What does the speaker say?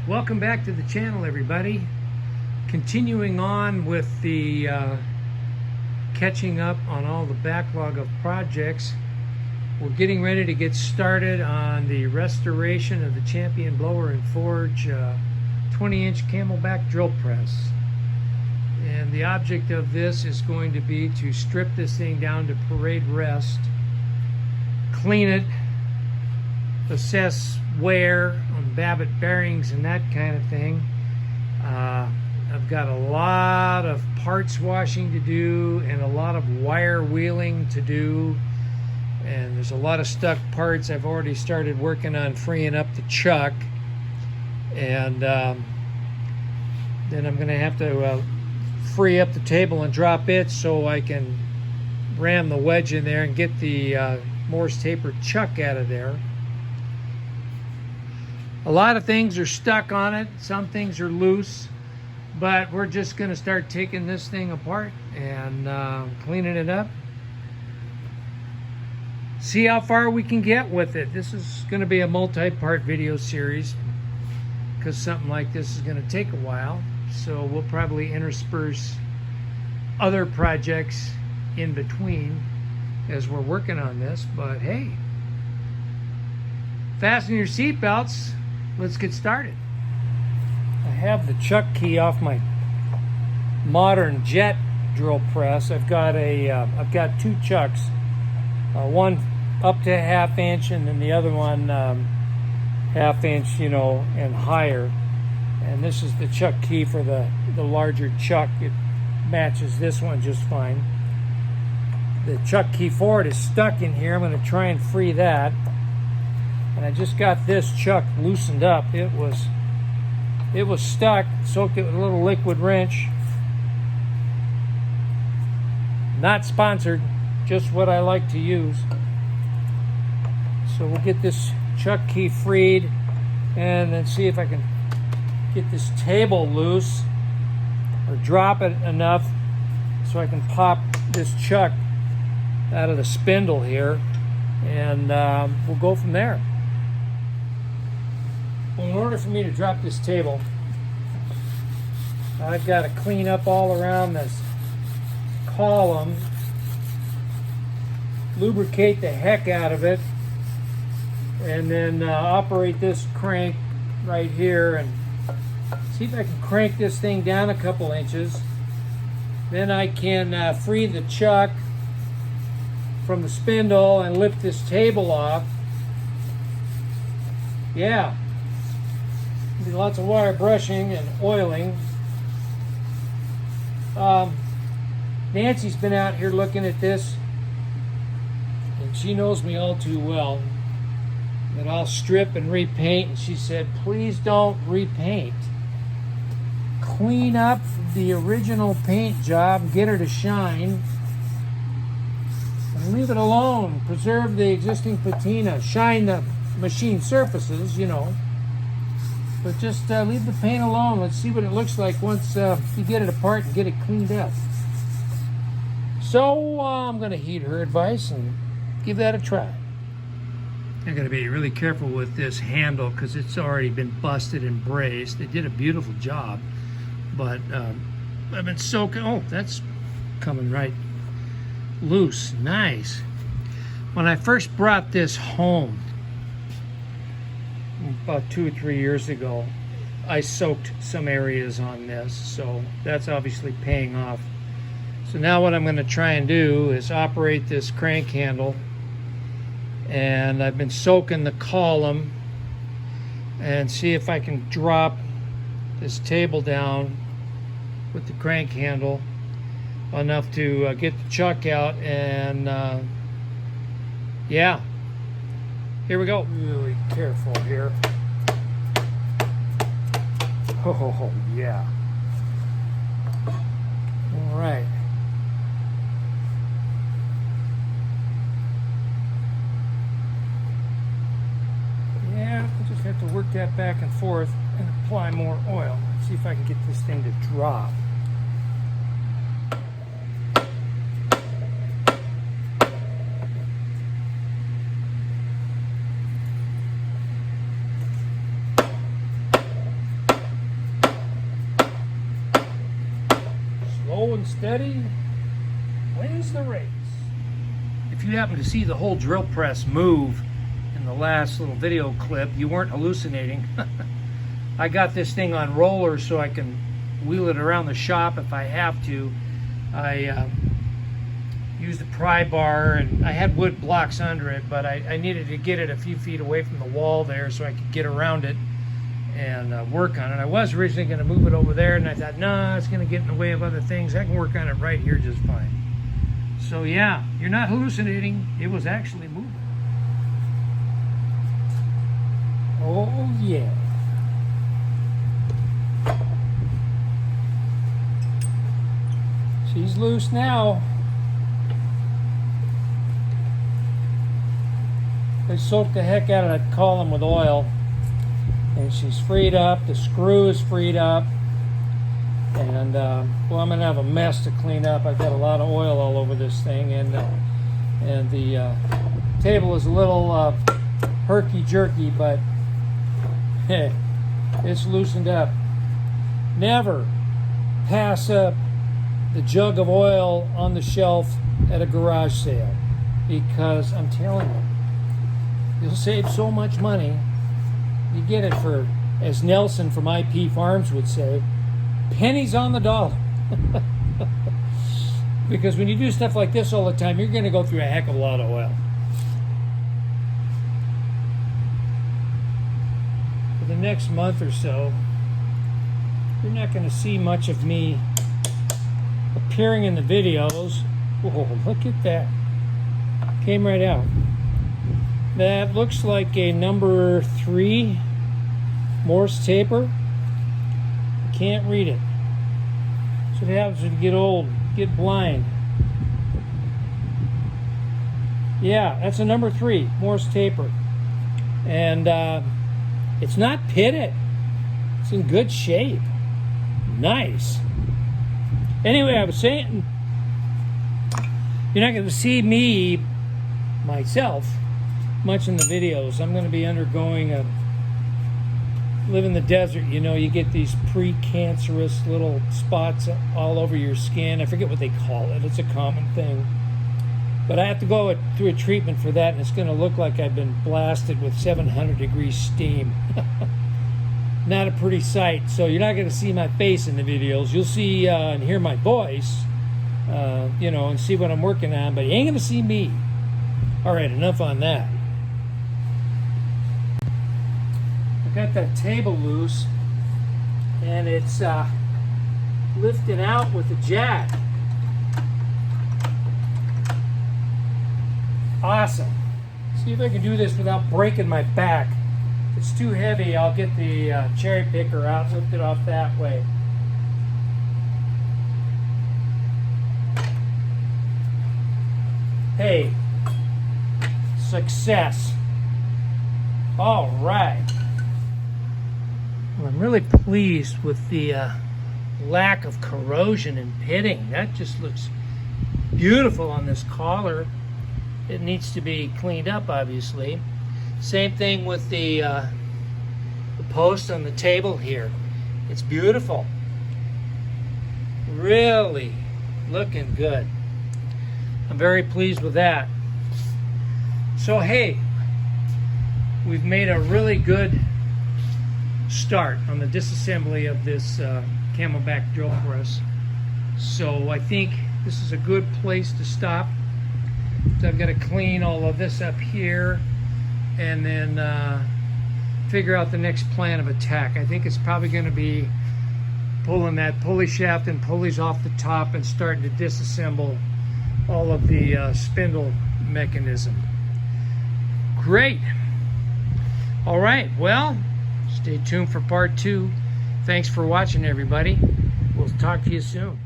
Welcome back to the channel, everybody. Continuing on with the catching up on all the backlog of projects. We're getting ready to get started on the restoration of the Champion Blower and Forge 20-inch Camelback drill press. And the object of this is going to be to strip this thing down to parade rest, clean it, assess wear on Babbitt bearings and that kind of thing. I've got a lot of parts washing to do and a lot of wire wheeling to do, and there's a lot of stuck parts. I've already started working on freeing up the chuck, and then I'm going to have to free up the table and drop it so I can ram the wedge in there and get the Morse tapered chuck out of there. A lot of things are stuck on it, some things are loose, but we're just going to start taking this thing apart and cleaning it up. See how far we can get with it. This is going to be a multi-part video series because something like this is going to take a while. So we'll probably intersperse other projects in between as we're working on this. But hey, fasten your seatbelts. Let's get started. I have the chuck key off my modern jet drill press. I've got two chucks, one up to 1/2 inch, and then the other one 1/2 inch, and higher. And this is the chuck key for the larger chuck. It matches this one just fine. The chuck key for it is stuck in here. I'm going to try and free that. And I just got this chuck loosened up. It was stuck. Soaked it with a little liquid wrench. Not sponsored, just what I like to use. So we'll get this chuck key freed and then see if I can get this table loose or drop it enough so I can pop this chuck out of the spindle here, and we'll go from there. Well, in order for me to drop this table, I've got to clean up all around this column, lubricate the heck out of it, and then operate this crank right here and see if I can crank this thing down a couple inches. Then I can free the chuck from the spindle and lift this table off. Yeah. Be lots of wire brushing and oiling. Nancy's been out here looking at this, and she knows me all too well that I'll strip and repaint, and she said, please don't repaint. Clean up the original paint job, get her to shine, and leave it alone. Preserve the existing patina, shine the machine surfaces, but just leave the paint alone. Let's see what it looks like once you get it apart and get it cleaned up. So I'm going to heed her advice and give that a try. I'm going to be really careful with this handle because it's already been busted and brazed. They did a beautiful job, but I've been soaking. Oh, that's coming right loose. Nice. When I first brought this home, about 2 or 3 years ago, I soaked some areas on this, so that's obviously paying off. So now what I'm going to try and do is operate this crank handle, and I've been soaking the column and see if I can drop this table down with the crank handle enough to get the chuck out, and yeah. Here we go. Really careful here. Oh, yeah. All right. Yeah, I just have to work that back and forth and apply more oil. Let's see if I can get this thing to drop. and steady wins the race. If you happen to see the whole drill press move in the last little video clip, you weren't hallucinating. I got this thing on rollers so I can wheel it around the shop if I have to. I used a pry bar, and I had wood blocks under it, but I needed to get it a few feet away from the wall there so I could get around it and work on it. I was originally going to move it over there, and I thought, nah, it's going to get in the way of other things. I can work on it right here just fine. So yeah, you're not hallucinating. It was actually moving. Oh yeah. She's loose now. I soaked the heck out of that column with oil, and she's freed up. The screw is freed up, and well, I'm gonna have a mess to clean up. I've got a lot of oil all over this thing, and the table is a little herky-jerky, but hey, it's loosened up. Never pass up the jug of oil on the shelf at a garage sale, because I'm telling you, you'll save so much money. You get it for, as Nelson from IP Farms would say, pennies on the dollar. Because when you do stuff like this all the time, you're going to go through a heck of a lot of oil. For the next month or so, you're not going to see much of me appearing in the videos. Whoa, look at that. Came right out. That looks like a number 3 Morse taper. I can't read it. So what happens when you get old, get blind. Yeah, that's a number 3 Morse taper. And it's not pitted. It's in good shape. Nice. Anyway, I was saying, you're not going to see me, myself, much in the videos. I'm going to be undergoing live in the desert. You know, you get these precancerous little spots all over your skin. I forget what they call it. It's a common thing. But I have to go through a treatment for that, and it's going to look like I've been blasted with 700 degree steam. Not a pretty sight. So you're not going to see my face in the videos. You'll see and hear my voice, you know, and see what I'm working on, but you ain't going to see me. All right, enough on that. I got that table loose, and it's lifting out with the jack. Awesome. See if I can do this without breaking my back. If it's too heavy, I'll get the cherry picker out, lift it off that way. Hey, success. All right. Well, I'm really pleased with the lack of corrosion and pitting. That just looks beautiful on this collar. It needs to be cleaned up, obviously. Same thing with the post on the table here. It's beautiful. Really looking good. I'm very pleased with that. So hey, we've made a really good start on the disassembly of this Camelback drill press. So I think this is a good place to stop. So I've got to clean all of this up here and then figure out the next plan of attack. I think it's probably going to be pulling that pulley shaft and pulleys off the top and starting to disassemble all of the spindle mechanism. Great. All right, well, stay tuned for part 2. Thanks for watching, everybody. We'll talk to you soon.